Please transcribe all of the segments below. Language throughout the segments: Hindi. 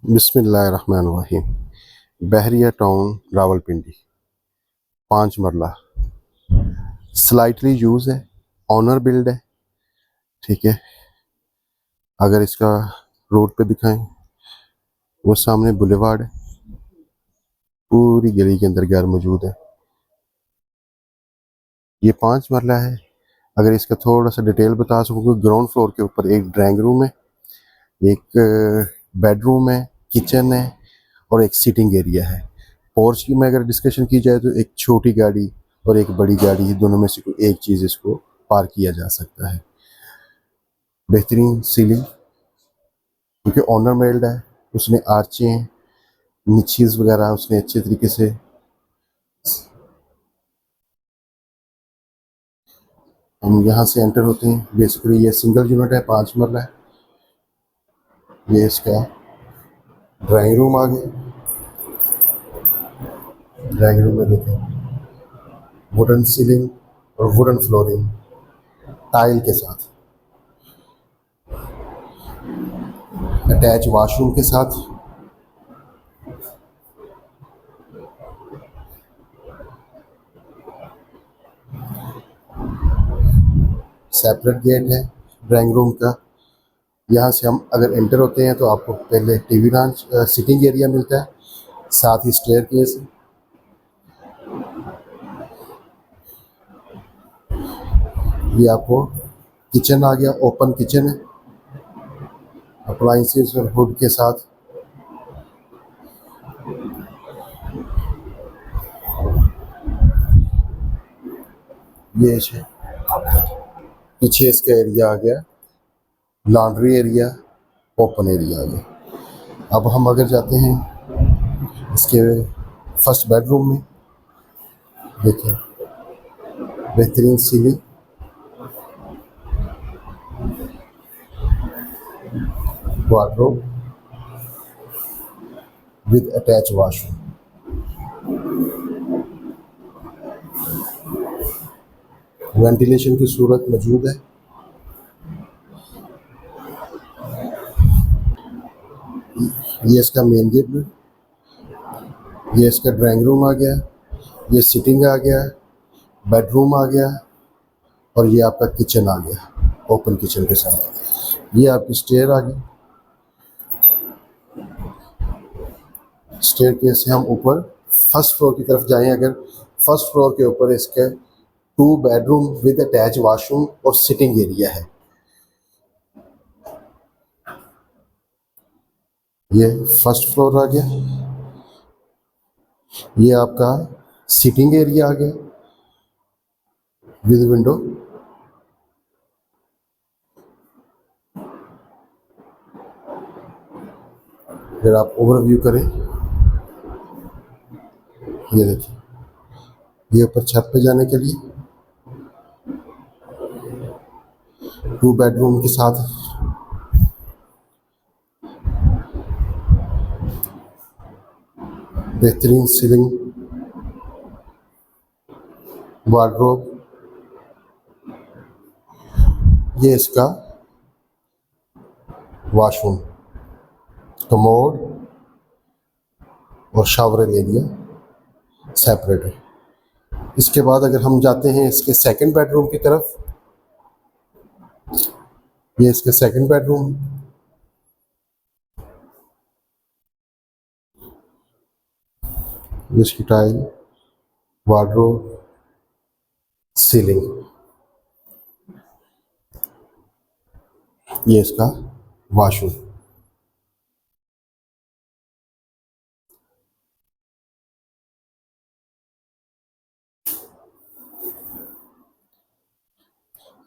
बिस्मिल्लाहिर्रहमानिर्रहीम। बहरिया टाउन रावलपिंडी, 5 मरला, स्लाइटली यूज है, ऑनर बिल्ड है। ठीक है, अगर इसका रोड पे दिखाएं, वो सामने बुलेवार्ड है, पूरी गली के अंदर घर मौजूद है। ये 5 मरला है। अगर इसका थोड़ा सा डिटेल बता सकूँ, ग्राउंड फ्लोर के ऊपर एक ड्राइंग रूम है, एक बेडरूम है, किचन है और एक सीटिंग एरिया है। पोर्च की में अगर डिस्कशन की जाए तो एक छोटी गाड़ी और एक बड़ी गाड़ी, दोनों में से कोई एक चीज़ इसको पार्क किया जा सकता है। बेहतरीन सीलिंग, क्योंकि ऑनर मेल्ड है, उसने आर्चें, निचीज वगैरह उसने अच्छे तरीके से। हम यहाँ से एंटर होते हैं। बेसिकली ये सिंगल यूनिट है, 5 मरला है। ये इसका ड्राइंग रूम आ गया। ड्राइंग रूम में देखें, वुडन सीलिंग और वुडन फ्लोरिंग टाइल के साथ, अटैच वॉशरूम के साथ। सेपरेट गेट है ड्राइंग रूम का। यहाँ से हम अगर एंटर होते हैं तो आपको पहले टीवी लॉन्च सिटिंग एरिया मिलता है, साथ ही स्टेयरकेस। ये आपको किचन आ गया, ओपन किचन है, अप्लाइंसेस और हुड के साथ। ये है पीछे इसका एरिया आ गया, लॉन्ड्री एरिया, ओपन एरिया आ गया। अब हम अगर जाते हैं इसके फर्स्ट बेडरूम में, देखिए बेहतरीन ceiling, wardrobe with attach washroom. Ventilation की सूरत मौजूद है। ये इसका मेन गेट, ये इसका ड्राइंग रूम आ गया, ये सिटिंग आ गया, बेडरूम आ गया और ये आपका किचन आ गया, ओपन किचन के साथ। ये आपकी स्टेयर आ गई। स्टेयर के से हम ऊपर फर्स्ट फ्लोर की तरफ जाएं। अगर फर्स्ट फ्लोर के ऊपर इसके 2 बेडरूम विद अटैच वॉशरूम और सिटिंग एरिया है। ये फर्स्ट फ्लोर आ गया। ये आपका सिटिंग एरिया आ गया विद विंडो। फिर आप ओवरव्यू करें, ये देखिए, ये ऊपर छत पे जाने के लिए 2 बेडरूम के साथ बेहतरीन सीलिंग, वार्डरोब। ये इसका वॉशरूम, कमोड और शावर एरिया सेपरेट है। इसके बाद अगर हम जाते हैं इसके सेकंड बेडरूम की तरफ, ये इसका सेकंड बेडरूम, इसकी टाइल, वार्डरोब, सीलिंग। ये इसका वॉशरूम।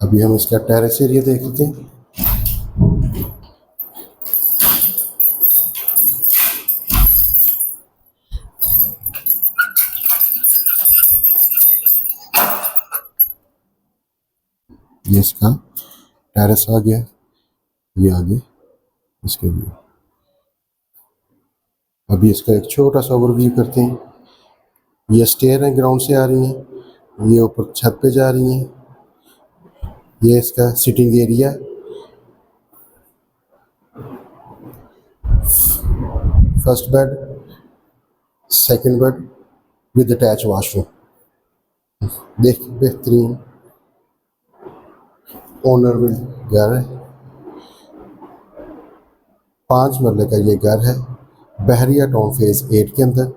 अभी हम इसका टेरेस एरिया देख लेते हैं। ये इसका टेरेस आ गया, ये आगे इसके व्यू। अभी इसका एक छोटा सा ओवरव्यू करते हैं। ये स्टेयर है, ग्राउंड से आ रही हैं, ये ऊपर छत पे जा रही हैं। ये इसका sitting area, first bed, second bed with attach washroom. देख बेहतरीन ओनर विल घर है। 5 मरले का ये घर है बहरिया टाउन फेज 8 के अंदर।